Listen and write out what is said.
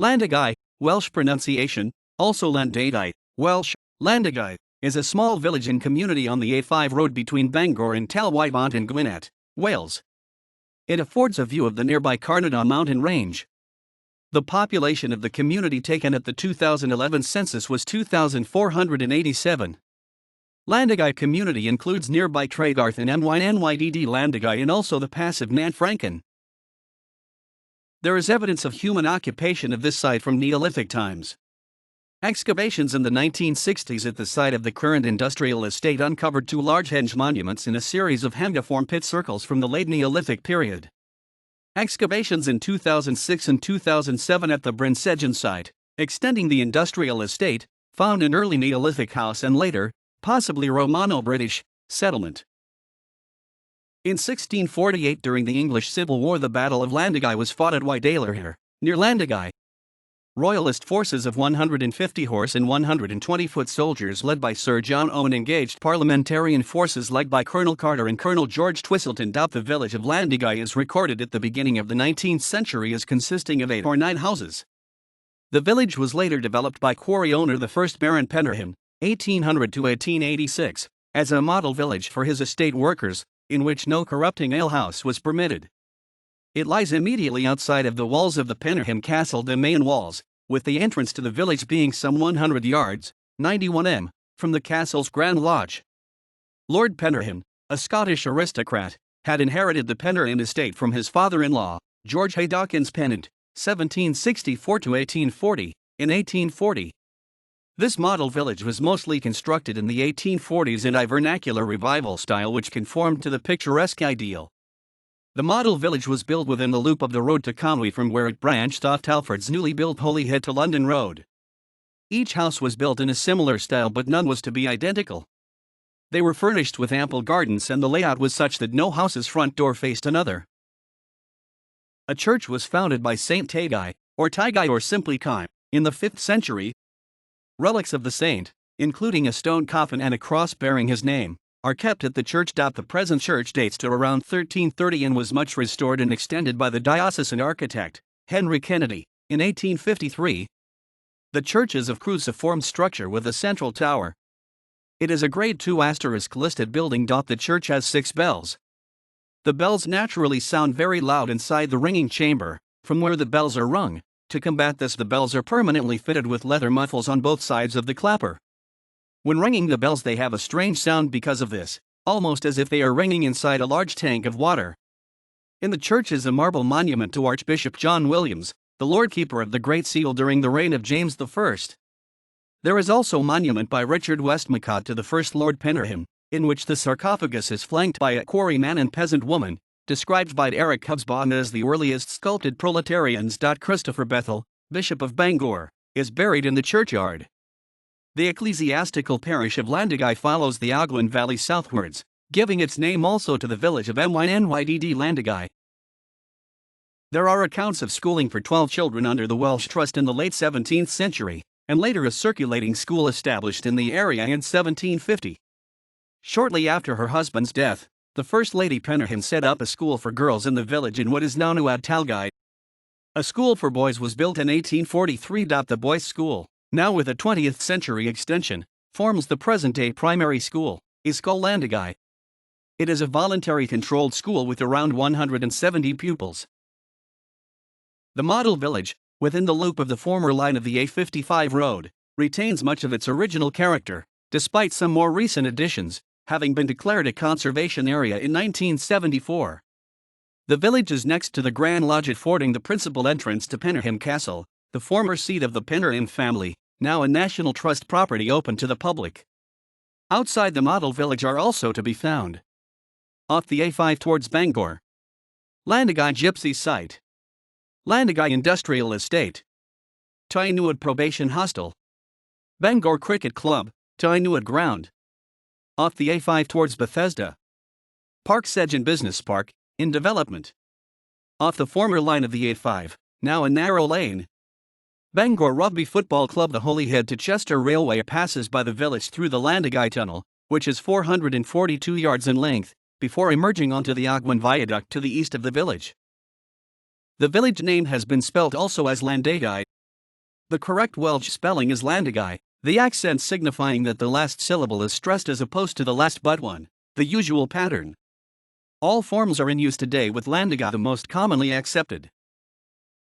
Llandegai, Welsh pronunciation, also Llandegai, Welsh, Llandegai, is a small village and community on the A5 road between Bangor and Tal-y-Bont and Gwynedd, Wales. It affords a view of the nearby Carneddau mountain range. The population of the community taken at the 2011 census was 2,487. Llandegai community includes nearby Tregarth and Mynydd Llandygai and also the passive Nant Ffrancon. There is evidence of human occupation of this site from Neolithic times. Excavations in the 1960s at the site of the current industrial estate uncovered two large henge monuments in a series of hengiform pit circles from the late Neolithic period. Excavations in 2006 and 2007 at the Bryn Segin site, extending the industrial estate, found an early Neolithic house and later, possibly Romano-British, settlement. In 1648, during the English Civil War, the Battle of Llandegai was fought at Llandegai, near Llandegai. Royalist forces of 150 horse and 120-foot soldiers led by Sir John Owen engaged parliamentarian forces led by Colonel Carter and Colonel George Twistleton. The village of Llandegai is recorded at the beginning of the 19th century as consisting of 8 or 9 houses. The village was later developed by quarry owner the 1st Baron Penderham, 1800 to 1886, as a model village for his estate workers, in which no corrupting alehouse was permitted. It lies immediately outside of the walls of the Penderham Castle, the main walls, with the entrance to the village being some 100 yards, 91 m, from the castle's Grand Lodge. Lord Penderham, a Scottish aristocrat, had inherited the Penderham estate from his father-in-law, George Hay Dawkins Pennant, 1764 to 1840, in 1840. This model village was mostly constructed in the 1840s in a vernacular revival style which conformed to the picturesque ideal. The model village was built within the loop of the road to Conwy, from where it branched off Telford's newly built Holyhead to London Road. Each house was built in a similar style, but none was to be identical. They were furnished with ample gardens, and the layout was such that no house's front door faced another. A church was founded by Saint Teigai, or Teigai or simply Kai, in the 5th century. Relics of the saint, including a stone coffin and a cross bearing his name, are kept at the church. The present church dates to around 1330 and was much restored and extended by the diocesan architect, Henry Kennedy, in 1853. The church is of cruciform structure with a central tower. It is a Grade II * listed building. The church has 6 bells. The bells naturally sound very loud inside the ringing chamber, from where the bells are rung. To combat this, the bells are permanently fitted with leather muffles on both sides of the clapper. When ringing the bells, they have a strange sound because of this, almost as if they are ringing inside a large tank of water. In the church is a marble monument to Archbishop John Williams, the Lord Keeper of the Great Seal during the reign of James I. There is also a monument by Richard Westmacott to the first Lord Penderham, in which the sarcophagus is flanked by a quarryman and peasant woman, described by Eric Hobsbawm as the earliest sculpted proletarians. Christopher Bethel, Bishop of Bangor, is buried in the churchyard. The ecclesiastical parish of Llandegai follows the Ogwen Valley southwards, giving its name also to the village of Mynydd Llandygai. There are accounts of schooling for 12 children under the Welsh Trust in the late 17th century, and later a circulating school established in the area in 1750. Shortly after her husband's death, the First Lady Penderham set up a school for girls in the village in what is now Nant Ffrancon. A school for boys was built in 1843. The boys' school, now with a 20th century extension, forms the present-day primary school, Ysgol Llandegai. It is a voluntary controlled school with around 170 pupils. The model village, within the loop of the former line of the A55 road, retains much of its original character, despite some more recent additions, having been declared a conservation area in 1974. The village is next to the Grand Lodge, affording the principal entrance to Penderham Castle, the former seat of the Penderham family, now a National Trust property open to the public. Outside the model village are also to be found: off the A5 towards Bangor, Llandegai Gypsy Site, Llandegai Industrial Estate, Tynuad Probation Hostel, Bangor Cricket Club, Tynuad Ground. Off the A5 towards Bethesda, Park Segin Business Park, in development. Off the former line of the A5, now a narrow lane, Bangor Rugby Football Club. The Holyhead to Chester Railway passes by the village through the Llandygái Tunnel, which is 442 yards in length, before emerging onto the Ogwen Viaduct to the east of the village. The village name has been spelt also as Llandegai, The correct Welsh spelling is Llandygái, the accent signifying that the last syllable is stressed as opposed to the last but one, the usual pattern. All forms are in use today with Llandegai the most commonly accepted.